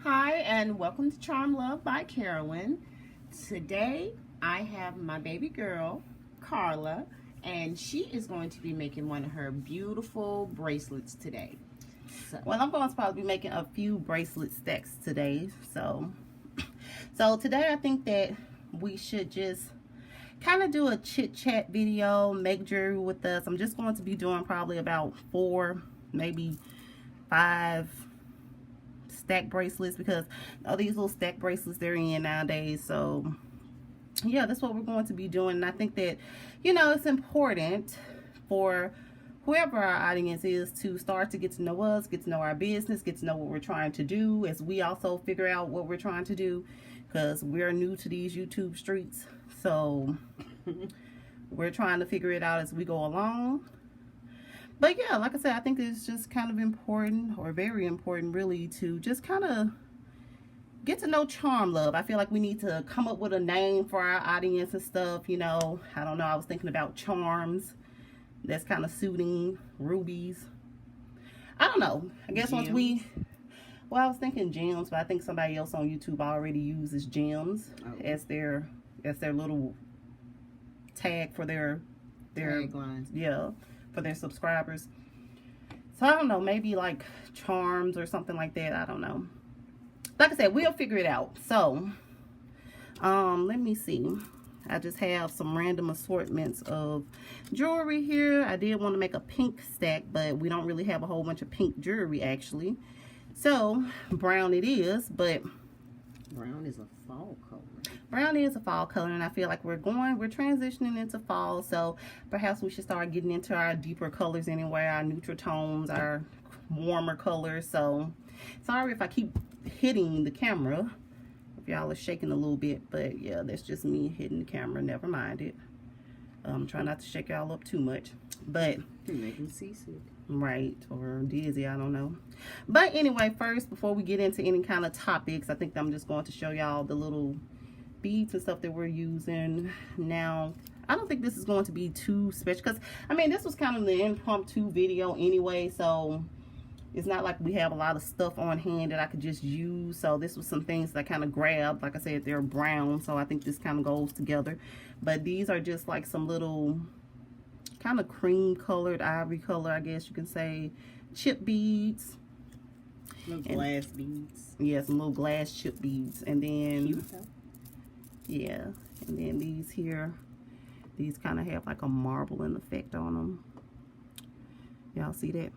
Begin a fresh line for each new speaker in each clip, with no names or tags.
Hi, and welcome to Charm Love by Carolyn. Today I have my baby girl, Carla, and she is going to be making one of her beautiful bracelets today.
Well, I'm going to probably be making a few bracelet stacks today. So today I think that we should just kind of do a chit chat video, make jewelry with us. I'm just going to be doing probably about 4, maybe 5 stack bracelets, because all these little stack bracelets they're in nowadays. So yeah, that's what we're going to be doing. And I think that, it's important for whoever our audience is to start to get to know us, get to know our business, get to know what we're trying to do, as we also figure out what we're trying to do, because we're new to these YouTube streets. So we're trying to figure it out as we go along. But yeah, like I said, I think it's just kind of important, or very important really, to just kind of get to know Charm Love. I feel like we need to come up with a name for our audience and stuff. I don't know, I was thinking about charms. That's kind of suiting. Rubies. I don't know. I guess
Gems.
I was thinking gems, but I think somebody else on YouTube already uses gems as their little tag for their
taglines.
Yeah, for their subscribers. So I don't know, maybe like charms or something like that. I don't know. Like I said, we'll figure it out. So let me see. I just have some random assortments of jewelry here. I did want to make a pink stack, but we don't really have a whole bunch of pink jewelry actually. So brown it is, but
Brown is a fall color.
Brown is a fall color, and I feel like we're transitioning into fall, so perhaps we should start getting into our deeper colors anyway, our neutral tones, our warmer colors. So sorry if I keep hitting the camera, if y'all are shaking a little bit, but yeah, that's just me hitting the camera. Never mind it. Try not to shake y'all up too much, but
You make me seasick.
right, or dizzy, I don't know. But anyway, first, before we get into any kind of topics, I think I'm just going to show y'all the little beads and stuff that we're using. Now, I don't think this is going to be too special, because I mean, this was kind of the impromptu video anyway, so it's not like we have a lot of stuff on hand that I could just use. So this was some things that I kind of grabbed. Like I said, they're brown, so I think this kind of goes together. But these are just like some little kind of cream colored, ivory color, I guess you can say, chip beads.
Little glass beads.
Yeah, some little glass chip beads. And then
Cute.
yeah, and then these here, these kind of have like a marbling effect on them. Y'all see that?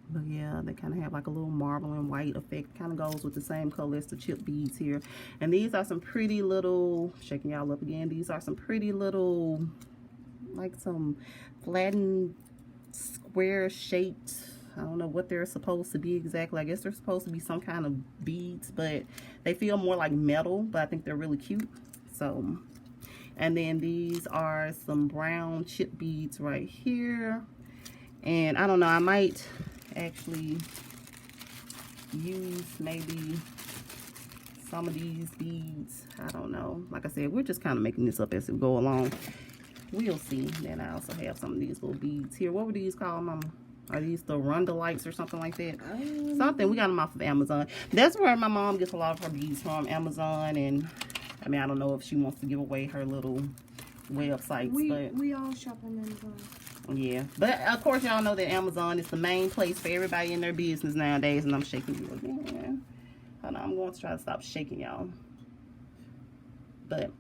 But yeah, they kind of have like a little marbling white effect. Kind of goes with the same color as the chip beads here. And these are some pretty little, shaking y'all up again, these are some pretty little, like some flattened, square shaped, I don't know what they're supposed to be exactly. I guess they're supposed to be some kind of beads, but they feel more like metal, but I think they're really cute. So, and then these are some brown chip beads right here. And I don't know, I might actually use maybe some of these beads. I don't know. Like I said, we're just kind of making this up as we go along. We'll see. Then I also have some of these little beads here. What were these called, Mama? Are these the rundalites or something like that? Something. We got them off of Amazon. That's where my mom gets a lot of her beads from, Amazon. And I mean, I don't know if she wants to give away her little websites, but
we all shop on Amazon.
yeah. But of course, y'all know that Amazon is the main place for everybody in their business nowadays. And I'm shaking you again. Hold on, I'm going to try to stop shaking y'all. But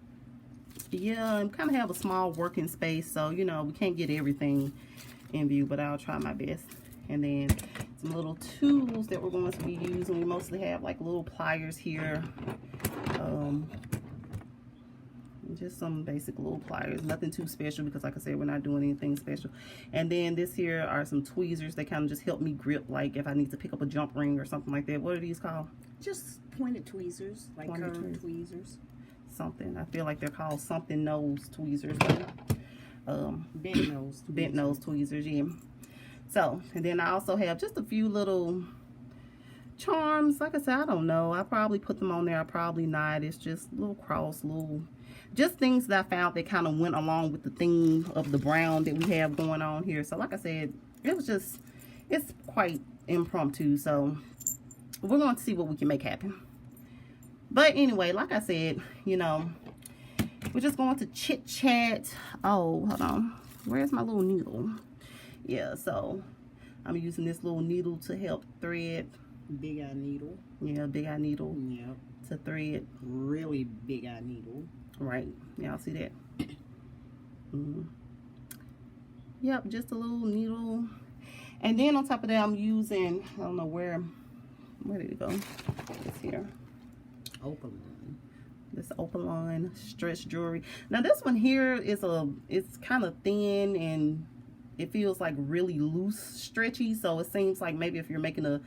yeah, I kind of have a small working space, so we can't get everything in view, but I'll try my best. And then some little tools that we're going to be using. We mostly have like little pliers here, just some basic little pliers, nothing too special, because like I said, we're not doing anything special. And then this here are some tweezers that kind of just help me grip, like if I need to pick up a jump ring or something like that. What are these called?
Just pointed tweezers, like
Pointed
curved tweezers.
Something, I feel like they're called something nose tweezers. Bent nose tweezers, yeah. So, and then I also have just a few little charms. Like I said, I don't know, I probably put them on there, I probably not. It's just little cross, little just things that I found that kind of went along with the theme of the brown that we have going on here. So like I said, it was just, it's quite impromptu. So we're going to see what we can make happen. But anyway, like I said, you know, we're just going to chit chat. Oh, hold on. Where's my little needle? Yeah, so I'm using this little needle to help thread.
Big eye needle.
Yeah, big eye needle.
Yep.
To thread.
Really big eye needle.
Right. Y'all see that? Yep, just a little needle. And then on top of that, I'm using, I don't know where did it go? It's here.
Opaline.
This Opaline stretch jewelry. Now this one here is it's kind of thin and it feels like really loose, stretchy. So it seems like maybe if you're making a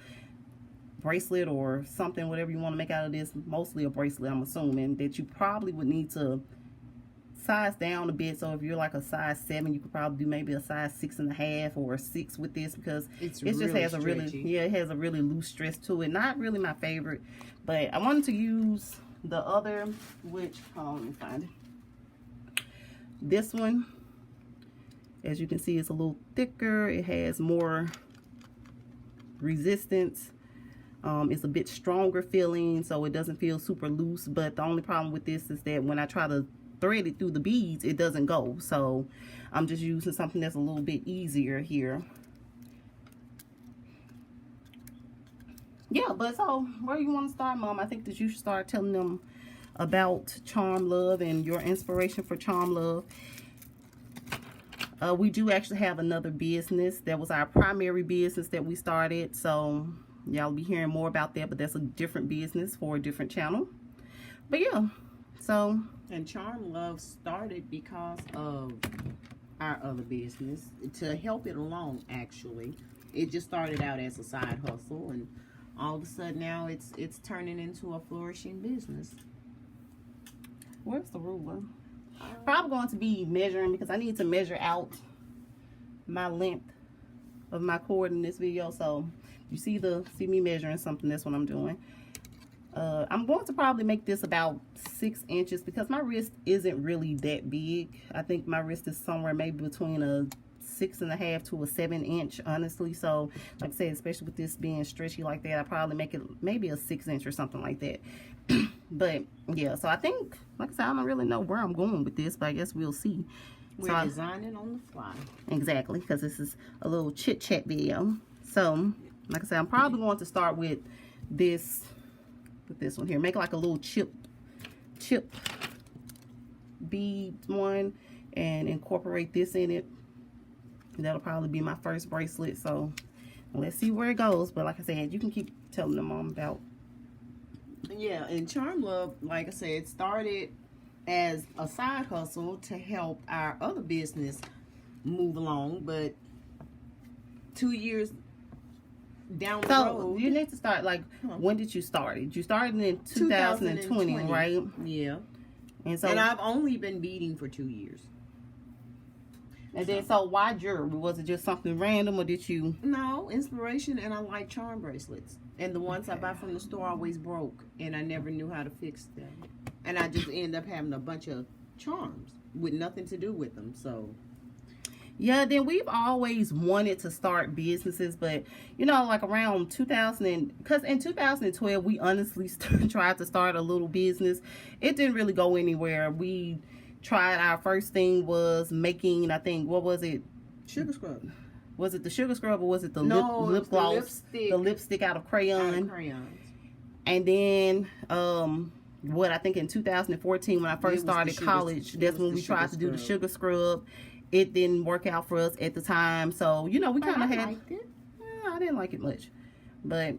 bracelet or something, whatever you want to make out of this, mostly a bracelet, I'm assuming, that you probably would need to size down a bit. So if you're like a size 7, you could probably do maybe a size 6.5 or a 6 with this, because it just
really
has a really, yeah, it has a really loose stretch to it. Not really my favorite, but I wanted to use the other, which, let me find it. This one, as you can see, it's a little thicker. It has more resistance. It's a bit stronger feeling, so it doesn't feel super loose. But the only problem with this is that when I try to thread it through the beads, it doesn't go. So I'm just using something that's a little bit easier here. Yeah, but so where you want to start, Mom? I think that you should start telling them about Charm Love and your inspiration for Charm Love. We do actually have another business. That was our primary business that we started, so y'all be hearing more about that, but that's a different business for a different channel. But yeah, so.
And Charm Love started because of our other business, to help it along, actually. It just started out as a side hustle, and all of a sudden now it's turning into a flourishing business.
Where's the ruler? Probably going to be measuring, because I need to measure out my length of my cord in this video. So you see me measuring something, that's what I'm doing. I'm going to probably make this about 6 inches, because my wrist isn't really that big. I think my wrist is somewhere maybe between a 6.5 to a 7 inch, honestly. So like I said, especially with this being stretchy like that, I probably make it maybe a 6 inch or something like that. But yeah, so I think, like I said, I don't really know where I'm going with this, but I guess we'll see.
We're designing on the fly.
Exactly, because this is a little chit chat video. So like I said, I'm probably going to start with this one here. Make like a little chip bead one and incorporate this in it. That'll probably be my first bracelet. So let's see where it goes. But like I said, you can keep telling them, Mom, about.
Yeah, and Charm Love, like I said, started as a side hustle to help our other business move along. But 2 years down the road,
you need to start, like, when did you start it? You started in 2020, right?
Yeah.
And so,
and I've only been beading for 2 years.
And then, so why jewelry? Was it just something random, or did you?
No, inspiration, and I like charm bracelets. And the ones I buy from the store always broke, and I never knew how to fix them. And I just end up having a bunch of charms with nothing to do with them, so.
Yeah, then we've always wanted to start businesses, but you know, like around 2000, because in 2012 we honestly tried to start a little business. It didn't really go anywhere. We tried, our first thing was making, I think, what was it?
Sugar scrub.
Was it the sugar scrub, or was it the
lip
gloss? The lipstick out of crayon.
Crayons.
And then what I think in 2014 when I first started college, that's when we tried to do the sugar scrub. It didn't work out for us at the time, so you know, we kind of had.
Liked it.
I didn't like it much, but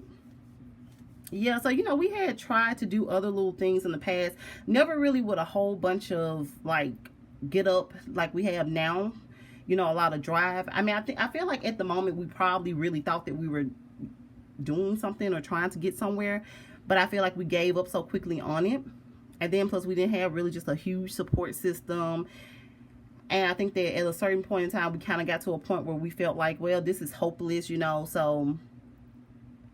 yeah, so you know, we had tried to do other little things in the past, never really with a whole bunch of like get up like we have now, you know, a lot of drive. I mean, I feel like at the moment we probably really thought that we were doing something or trying to get somewhere, but I feel like we gave up so quickly on it. And then plus we didn't have really just a huge support system. And I think that at a certain point in time, we kind of got to a point where we felt like, well, this is hopeless, you know. So,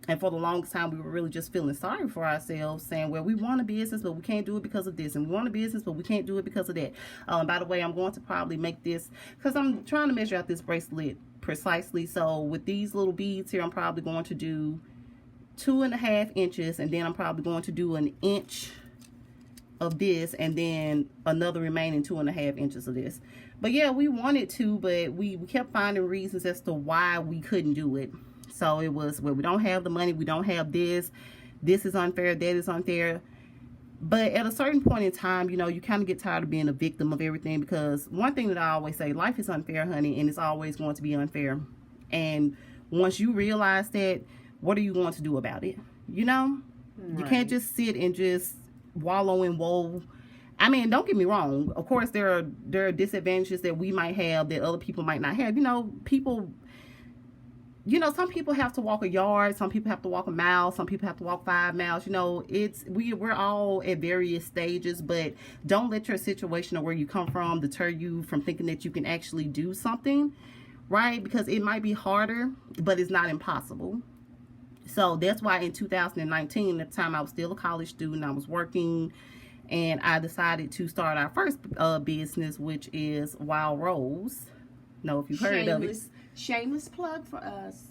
and for the longest time, we were really just feeling sorry for ourselves, saying, well, we want a business, but we can't do it because of this. And we want a business, but we can't do it because of that. By the way, I'm going to probably make this, because I'm trying to measure out this bracelet precisely. So with these little beads here, I'm probably going to do 2.5 inches, and then I'm probably going to do an inch of this, and then another remaining 2.5 inches of this. But yeah, we wanted to, but we kept finding reasons as to why we couldn't do it. So it was, well, we don't have the money, we don't have this is unfair, that is unfair. But at a certain point in time, you know, you kind of get tired of being a victim of everything, because one thing that I always say, life is unfair, honey, and it's always going to be unfair. And once you realize that, what are you going to do about it? You know, right. You can't just sit and just wallow in woe. I mean, don't get me wrong. Of course, there are disadvantages that we might have that other people might not have. You know, some people have to walk a yard, some people have to walk a mile, some people have to walk 5 miles. You know, we're all at various stages, but don't let your situation or where you come from deter you from thinking that you can actually do something, right? Because it might be harder, but it's not impossible. So that's why in 2019, at the time I was still a college student, I was working, and I decided to start our first business, which is Wild Rose. Know if you've heard of it.
Shameless plug for us.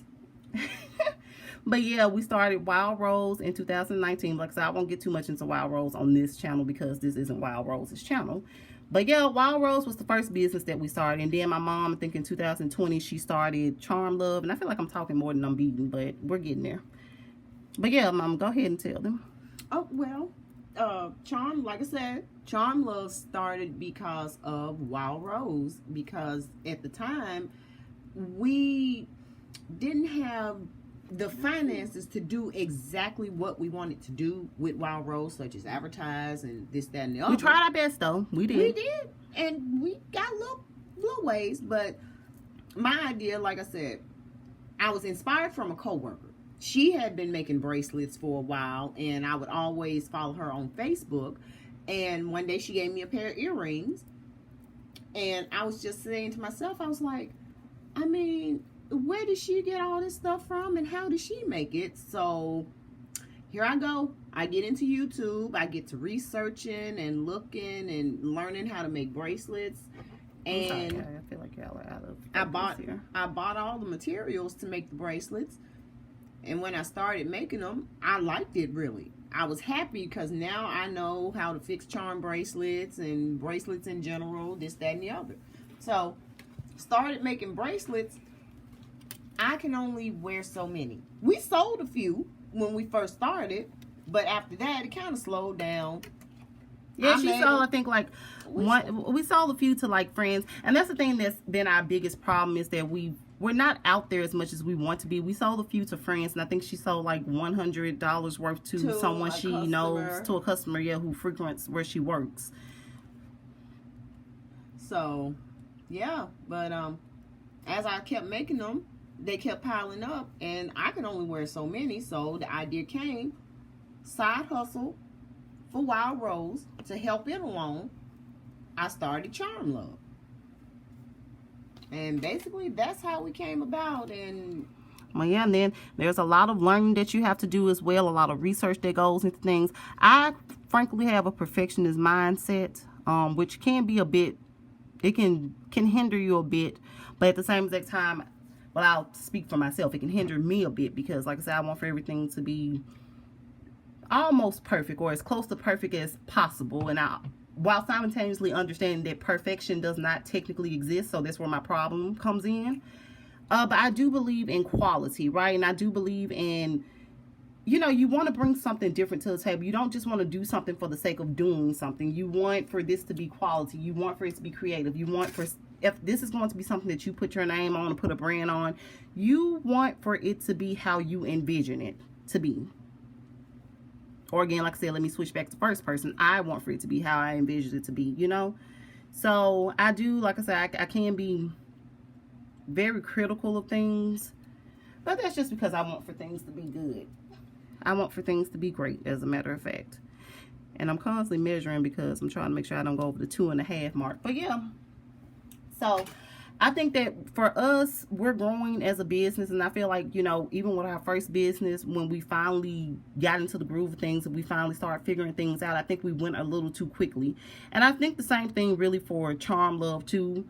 But yeah, we started Wild Rose in 2019. Like I said, I won't get too much into Wild Rose on this channel because this isn't Wild Rose's channel. But yeah, Wild Rose was the first business that we started. And then my mom, I think in 2020, she started Charm Love. And I feel like I'm talking more than I'm beating, but we're getting there. But yeah, Mom, go ahead and tell them.
Oh, well, like I said, Charm Love started because of Wild Rose. Because at the time, we didn't have the finances to do exactly what we wanted to do with Wild Rose, such as advertise and this, that, and the other.
We tried our best, though. We did.
And we got little ways. But my idea, like I said, I was inspired from a coworker. She had been making bracelets for a while, and I would always follow her on Facebook. And one day she gave me a pair of earrings, and I was just saying to myself, I was like, I mean, where did she get all this stuff from, and how did she make it? So here I go. I get into YouTube. I get to researching and looking and learning how to make bracelets. And
I feel like y'all are out of
I bought all the materials to make the bracelets. And when I started making them, I liked it, really. I was happy because now I know how to fix charm bracelets and bracelets in general, this, that, and the other. So started making bracelets. I can only wear so many. We sold a few when we first started, but after that, it kind of slowed down.
Yeah, she sold, I think, like we sold a few to like friends, and that's the thing that's been our biggest problem, is that we're not out there as much as we want to be. We sold a few to friends, and I think she sold like $100 worth to someone she knows, to a customer, yeah, who frequents where she works.
So, yeah, but as I kept making them, they kept piling up, and I could only wear so many. So the idea came, side hustle for Wild Rose to help it along. I started Charm Love. And basically, that's how we came about. And
well, yeah, and then there's a lot of learning that you have to do as well, a lot of research that goes into things. I frankly have a perfectionist mindset, which can be a bit, it can hinder you a bit, but at the same exact time, well, I'll speak for myself, it can hinder me a bit, because like I said, I want for everything to be almost perfect, or as close to perfect as possible, and while simultaneously understanding that perfection does not technically exist, so that's where my problem comes in. But I do believe in quality, right? And I do believe in, you know, you want to bring something different to the table. You don't just want to do something for the sake of doing something. You want for this to be quality. You want for it to be creative. You want for, if this is going to be something that you put your name on and put a brand on, you want for it to be how you envision it to be. Or again, like I said, let me switch back to first person. I want for it to be how I envision it to be, you know? So I do, like I said, I can be very critical of things, but that's just because I want for things to be good. I want for things to be great, as a matter of fact. And I'm constantly measuring because I'm trying to make sure I don't go over the 2.5 mark. But yeah, so I think that for us, we're growing as a business, and I feel like, you know, even with our first business, when we finally got into the groove of things and we finally started figuring things out, I think we went a little too quickly. And I think the same thing really for Charm Love too.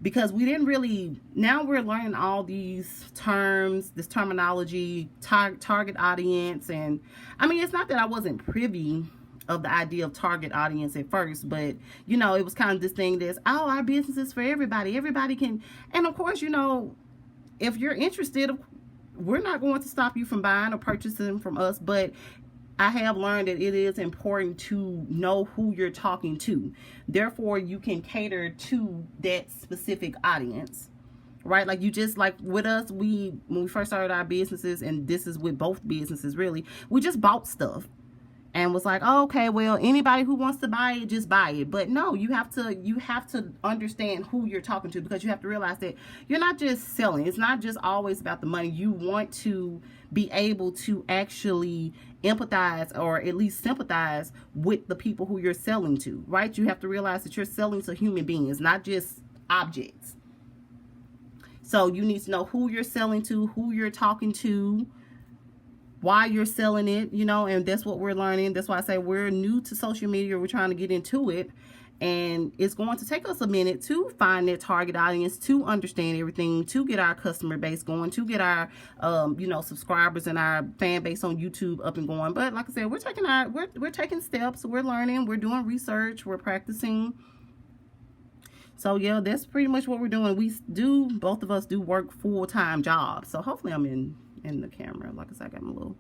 because we didn't really, now we're learning all these terms, this terminology, target audience. And I mean, it's not that I wasn't privy of the idea of target audience at first, but you know, it was kind of this thing that's, oh, our business is for everybody. Everybody can, and of course, you know, if you're interested, we're not going to stop you from buying or purchasing from us, but I have learned that it is important to know who you're talking to. Therefore, you can cater to that specific audience, right? Like, you just, like with us, when we first started our businesses, and this is with both businesses really, we just bought stuff and was like, oh, okay, well, anybody who wants to buy it, just buy it. But no, you have to understand who you're talking to, because you have to realize that you're not just selling. It's not just always about the money. You want to be able to actually empathize, or at least sympathize with the people who you're selling to, right? You have to realize that you're selling to human beings, not just objects. So you need to know who you're selling to, who you're talking to, why you're selling it, you know, and that's what we're learning. That's why I say we're new to social media. We're trying to get into it, and it's going to take us a minute to find that target audience, to understand everything, to get our customer base going, to get our, you know, subscribers and our fan base on YouTube up and going. But like I said, we're taking steps. We're learning. We're doing research. We're practicing. So yeah, that's pretty much what we're doing. Both of us do work full-time jobs. So hopefully I'm in the camera. Like I said, I got my little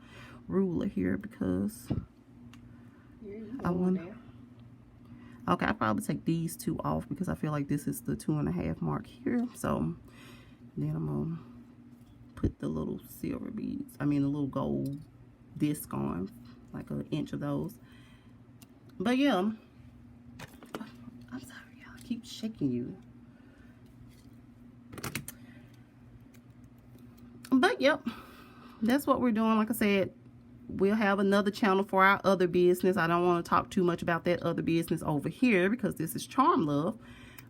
ruler here because I want. Okay, I'll probably take these two off because I feel like this is the 2.5 mark here. So then I'm gonna put the little silver beads, the little gold disc on, like an inch of those. But yeah, I'm sorry, y'all, I keep shaking you. But yep, that's what we're doing. Like I said, we'll have another channel for our other business. I don't want to talk too much about that other business over here because this is Charm Love.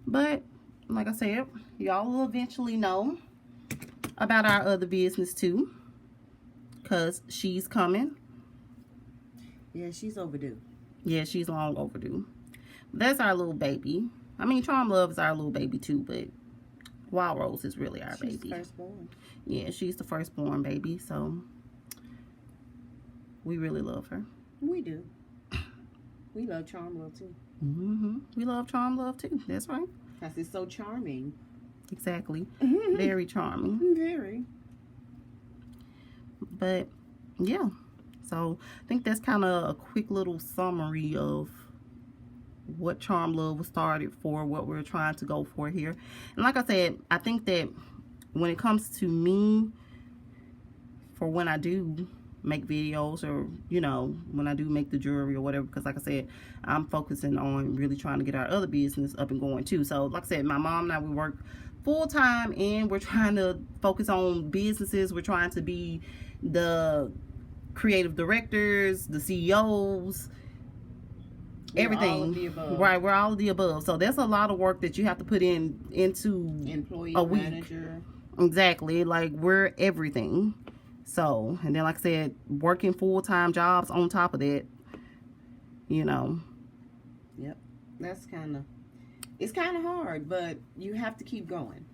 But like I said, y'all will eventually know about our other business too, because she's coming.
Yeah, she's overdue.
Yeah, she's long overdue. That's our little baby. Charm Love is our little baby too, but Wild Rose is really our baby.
She's firstborn.
Yeah, she's the firstborn baby, so we really love her.
We do. We love Charm Love too.
We love Charm Love too. That's right.
Because it's so charming.
Exactly. Very charming.
Very.
But yeah, so I think that's kind of a quick little summary of what Charm Love was started for, what we're trying to go for here. And like I said, I think that when it comes to me, for when I do make videos, or you know, when I do make the jewelry or whatever, because like I said, I'm focusing on really trying to get our other business up and going too. So like I said, my mom and I, we work full-time, and we're trying to focus on businesses. We're trying to be the creative directors, the CEOs, everything.
All of the above.
Right, we're all of the above. So there's a lot of work that you have to put into
employee
a week.
Manager.
Exactly. Like, we're everything. So, and then like I said, working full-time jobs on top of that, you know.
Yep. That's it's kind of hard, but you have to keep going.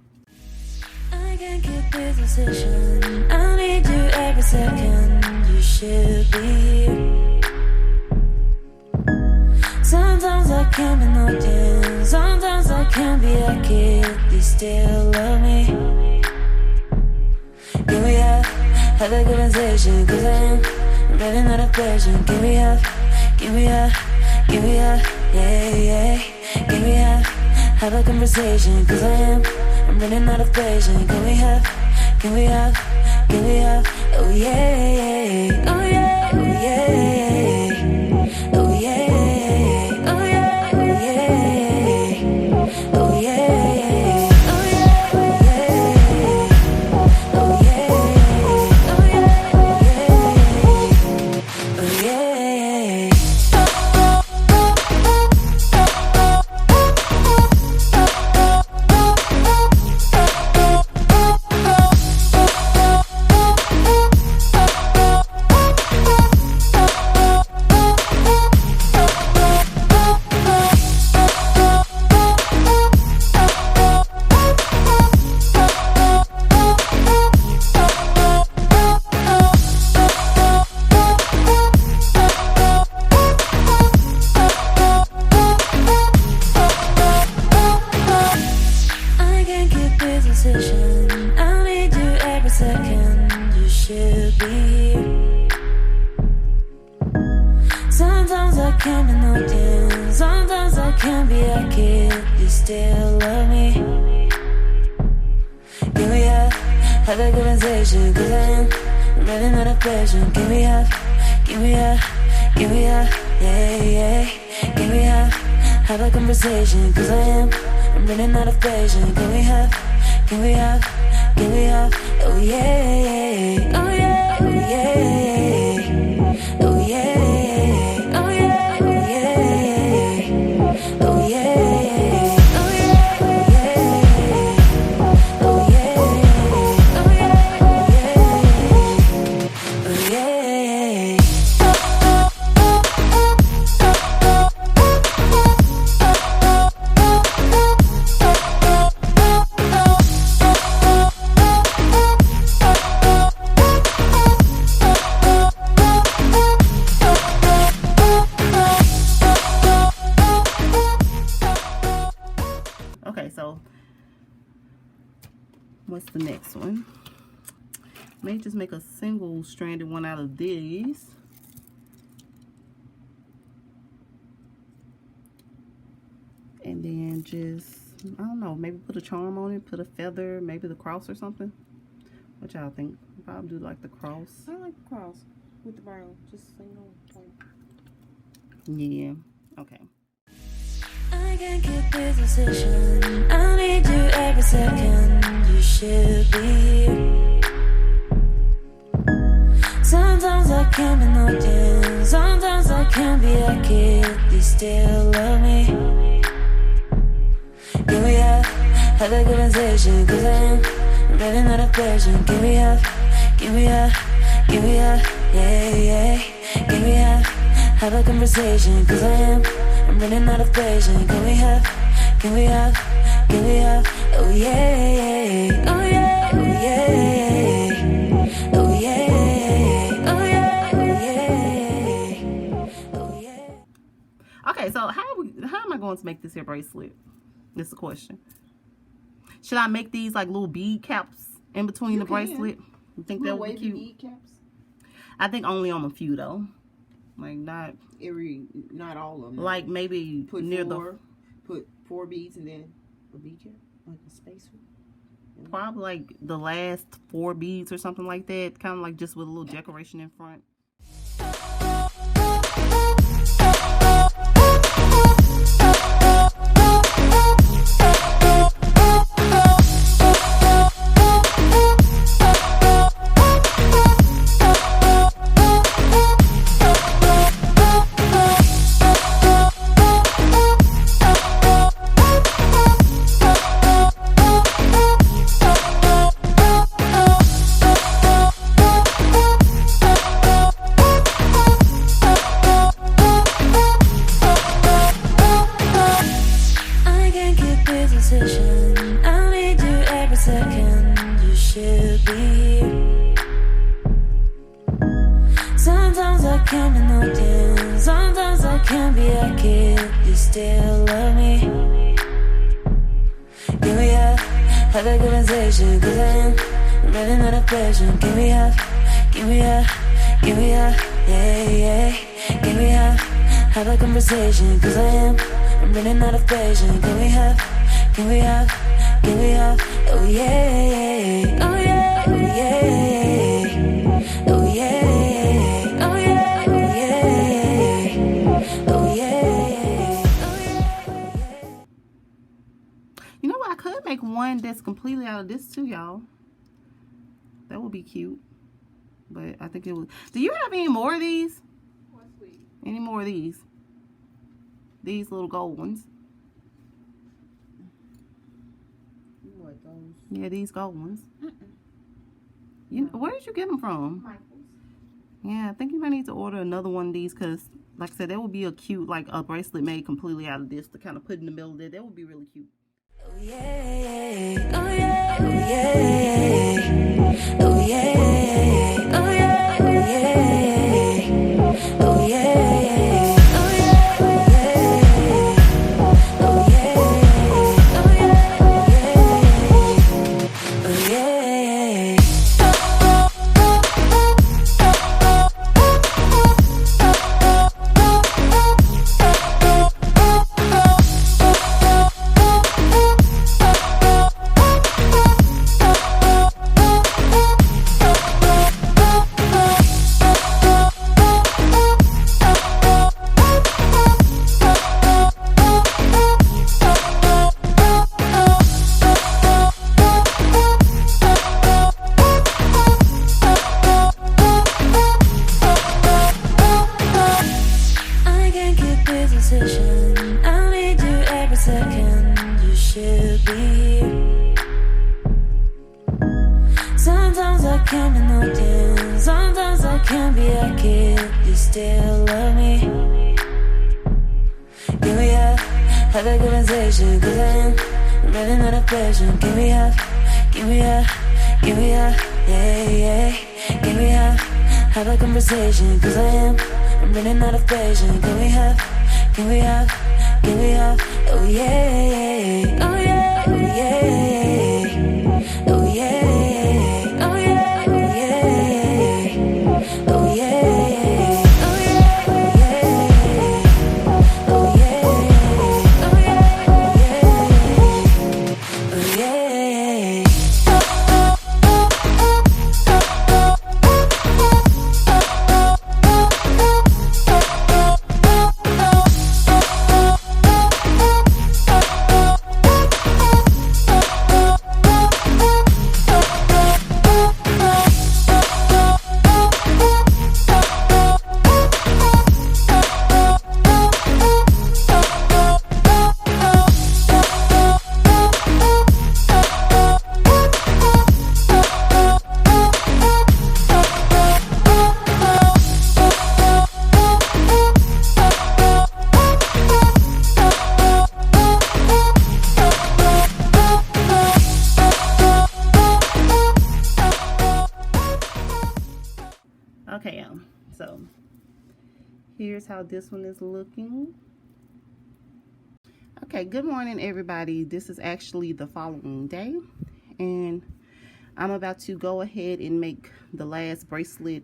I can't keep this decision. I need you every second. You should be here. Sometimes I can't be nothing. Sometimes I can't be a kid. You still love me. Can we have a conversation? Cause I'm running out of patience. Can we have, yeah, yeah. Can we have a conversation? Cause I'm running out of patience. Can we have, oh yeah, oh yeah, oh yeah, oh yeah, oh yeah, oh yeah, oh yeah, oh yeah, oh yeah, oh yeah. position. I need you every second. You should be here. Sometimes I can't be no damn. Sometimes I can't be a kid. You still love me. Give me have a conversation, 'cause I'm running out of passion. Give me give me give me yeah, yeah. Give me have a conversation, 'cause I'm running out of patience. Can we have, oh yeah, oh yeah, oh yeah, oh yeah, oh yeah, oh yeah, oh yeah, oh yeah, oh yeah, oh yeah.
Okay, so what's the next one? May just make a single stranded one out of these. And then just, I don't know, maybe put a charm on it, put a feather, maybe the cross or something. What y'all think? Probably do like the cross.
I like the cross with the brown, just single point.
Yeah, okay.
I can't keep this position. I need you every second. You should be here. Sometimes I can't be no damn. Sometimes I can't be a kid. You still love me. Give me have a conversation, 'cause I'm running out of patience. Give me give me yeah, yeah. Give me have a conversation, 'cause I'm running out of patience. Can we have, oh yeah, oh yeah, oh yeah, oh yeah, oh yeah, oh yeah.
Okay, so how am I going to make this here bracelet? This is the question. Should I make these like little bead caps in between the bracelet? You think that would be cute?
Bead caps?
I think only on a few though. Like not
all of them.
like maybe
put
near
put 4 beads and then a bead cap, like a spacer.
probably like the last 4 beads or something like that. Kind of like just with a little decoration in front.
I need you every second. You should be here. Sometimes I can't be no damn. Sometimes I can't be a kid. You still love me. Give me have a conversation, 'cause I'm running out of patience. Give me yeah, yeah. Give me have a conversation, 'cause I'm running out of patience. Can we have, oh yeah, oh yeah, oh yeah, oh yeah, oh yeah, oh yeah, oh yeah.
You know what? I could make one that's completely out of this too, y'all. That would be cute. But I think it would. Do you have any more of these?
What's sweet?
Any more of these? These little gold ones.
What, those?
Yeah, these gold ones. Where did you get them from?
Michael's.
Yeah, I think you might need to order another one of these because, like I said, that would be a cute, like a bracelet made completely out of this to kind of put in the middle there. That would be really cute.
Oh yeah, oh yeah, oh yeah, oh yeah, oh yeah, oh yeah, oh yeah. I can't be no dim. Sometimes I can't be a kid. You still love me. Give me up, have a conversation, cause I'm running out of passion. Give me up, give me up, give me up, yeah, yeah. Give me up, have a conversation, cause I'm running out of passion. Give me up, give me up, give me up, oh yeah, oh yeah, oh yeah, oh yeah, oh yeah, oh yeah, oh yeah.
Okay, so here's how this one is looking. Okay, good morning everybody. This is actually the following day, and I'm about to go ahead and make the last bracelet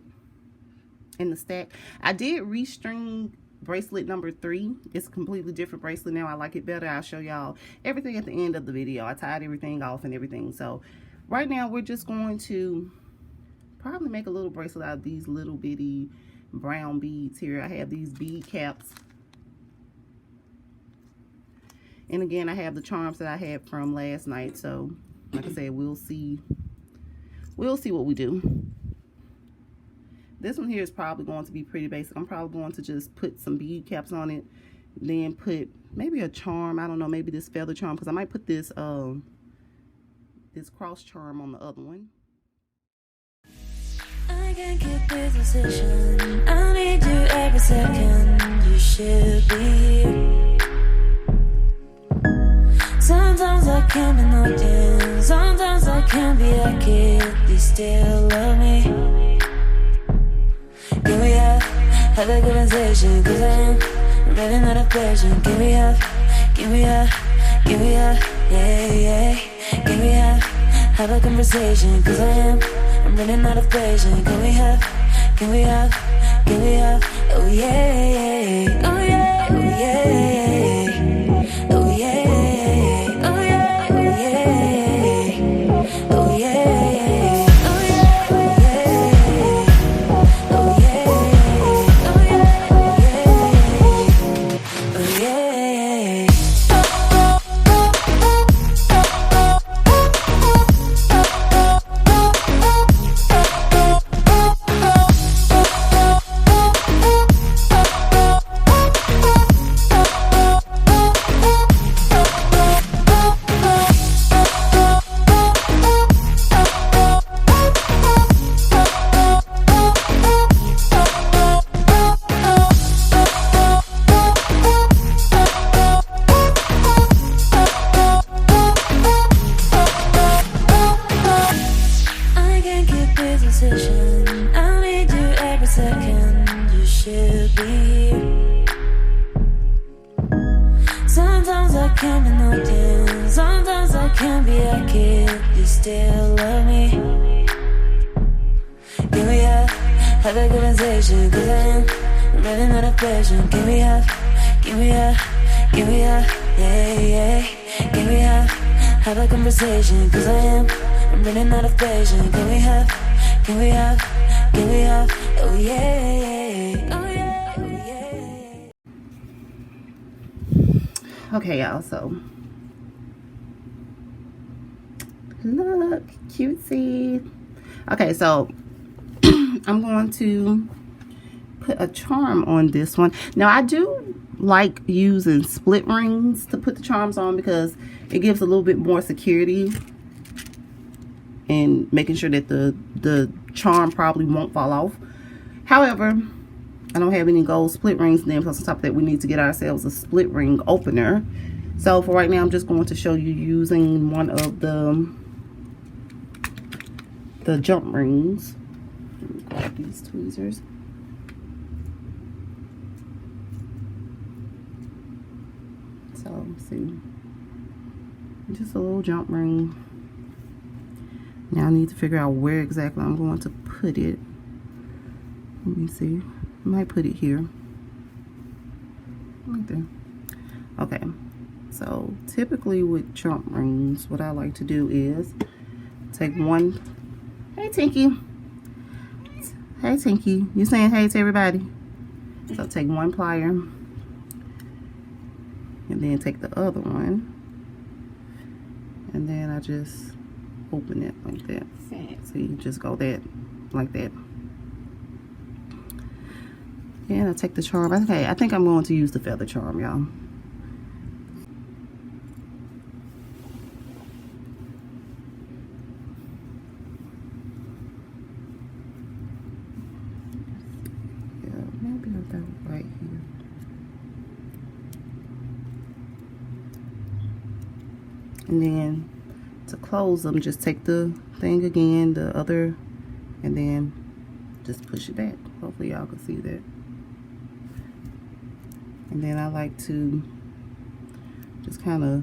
in the stack. I did restring bracelet number 3. It's a completely different bracelet now. I like it better. I'll show y'all everything at the end of the video. I tied everything off and everything. So right now we're just going to probably make a little bracelet out of these little bitty brown beads here. I have these bead caps, and again I have the charms that I had from last night. So like I said, we'll see what we do. This one here is probably going to be pretty basic. I'm probably going to just put some bead caps on it, then put maybe a charm. I don't know, maybe this feather charm, because I might put this this cross charm on the other one.
I can't keep this decision. I need you every second. You should be here. Sometimes I can't be no dim. Sometimes I can't be a kid. You still love me. Give me up, have a conversation, cause I'm running out of passion. Give me up, give me up, give me up, yeah, yeah. Give me up, have a conversation, cause I'm running out of passion. Give me up, give me up, give me up, oh yeah, oh yeah, oh yeah, oh yeah, oh yeah, oh yeah, oh yeah. I need you every second. You should be here. Sometimes I can't be no dim. Sometimes I can't be a kid. You still love me. Give me up, have a conversation, cause I'm running out of passion. Give me up, give me up, give me up, yeah, yeah. Give me up, have a conversation, cause I'm running out of passion. Give me up, give me up, give me up, oh yeah, oh yeah, oh yeah.
Okay, y'all, so look, cutesy. Okay, so I'm going to put a charm on this one. Now, I do like using split rings to put the charms on because it gives a little bit more security. and making sure that the charm probably won't fall off. However, I don't have any gold split rings. And then plus on top of that, we need to get ourselves a split ring opener. So for right now, I'm just going to show you using one of the jump rings. Let me grab these tweezers. So see, just a little jump ring. Now I need to figure out where exactly I'm going to put it. Let me see. I might put it here. Right there. Okay. So typically with jump rings, what I like to do is take one. Hey Tinky. Hey Tinky. You saying hey to everybody? So take one plier. And then take the other one. And then I just open it like that. So you just go that, like that. And I take the charm. Okay, I think I'm going to use the feather charm, y'all. Yeah, maybe about right here. And then to close them, just take the thing again, the other, and then just push it back. Hopefully y'all can see that. And then I like to just kind of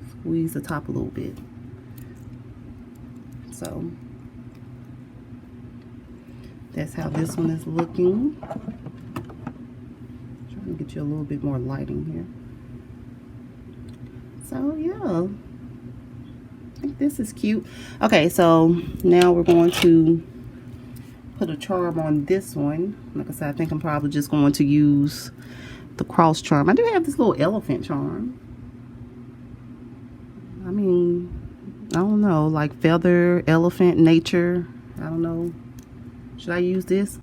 squeeze the top a little bit. So that's how this one is looking. Trying to get you a little bit more lighting here. So yeah, I think this is cute. Okay, so now we're going to put a charm on this one. Like I said, I think I'm probably just going to use the cross charm. I do have this little elephant charm. I mean, I don't know, like feather, elephant, nature. I don't know. Should I use this?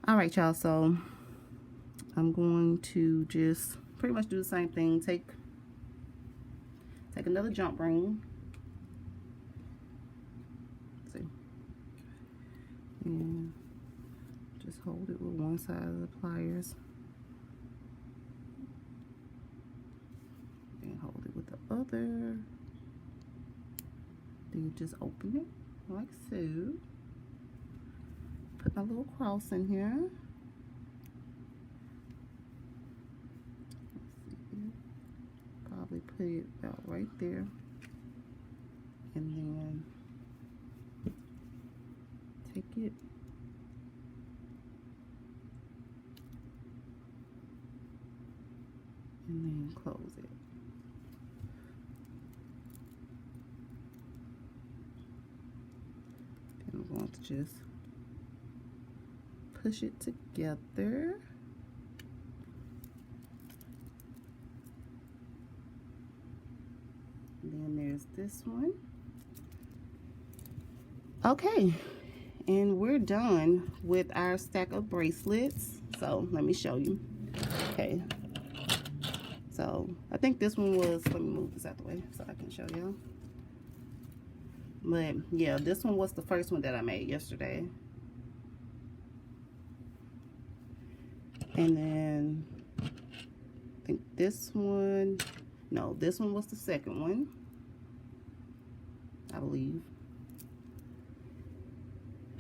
All right, y'all. So I'm going to just pretty much do the same thing. Take another jump ring. See. And just hold it with one side of the pliers. And hold it with the other. Then you just open it like so. Put my little cross in here. Probably put it about right there. And then take it. And then close it. Then I'm going to just push it together. And then there's this one. Okay, and we're done with our stack of bracelets. So let me show you. Okay. So I think this one was, let me move this out the way so I can show y'all. But yeah, this one was the first one that I made yesterday. And then I think this one, no, this one was the second one, I believe.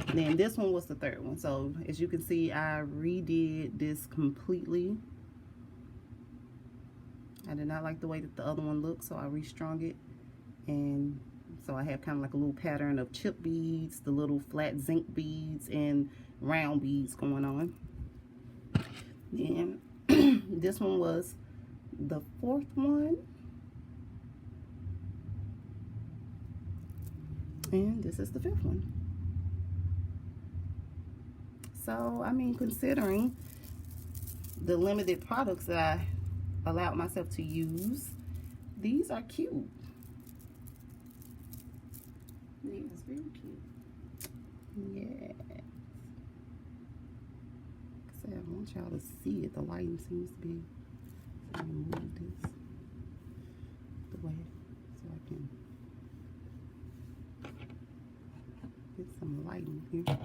And then this one was the third one. So as you can see, I redid this completely. I did not like the way that the other one looked, so I restrung it. And so I have kind of like a little pattern of chip beads, the little flat zinc beads, and round beads going on. Then this one was the fourth one. And this is the fifth one. So, I mean, considering the limited products that I allowed myself to use, these are cute. Yeah, it's very cute. Yeah. I want y'all to see it. The lighting seems to be. So I'm gonna move this. some lighting here.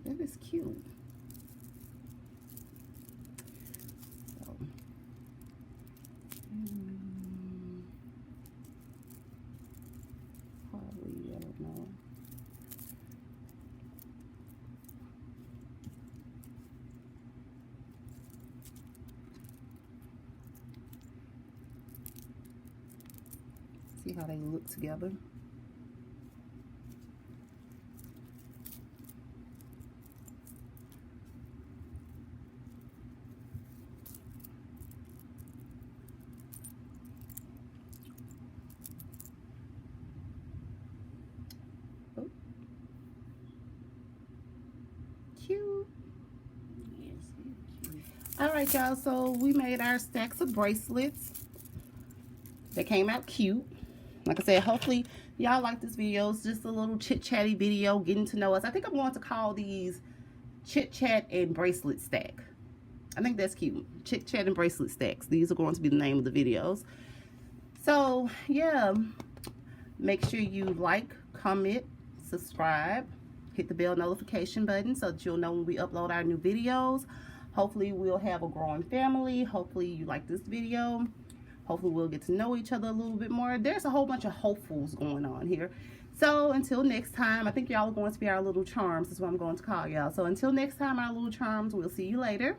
That is cute. So, probably, I don't know. See how they look together. Oh. Cute.
Yes, cute.
All right, y'all, so we made our stacks of bracelets. They came out cute. Like I said, hopefully y'all like this video. It's just a little chit-chatty video, getting to know us. I think I'm going to call these chit-chat and bracelet stack. I think that's cute. Chit-chat and bracelet stacks. These are going to be the name of the videos. So, yeah. Make sure you like, comment, subscribe. Hit the bell notification button so that you'll know when we upload our new videos. Hopefully we'll have a growing family. Hopefully you like this video. Hopefully we'll get to know each other a little bit more. There's a whole bunch of hopefuls going on here. So until next time, I think y'all are going to be our little charms. That's what I'm going to call y'all. So until next time, our little charms, we'll see you later.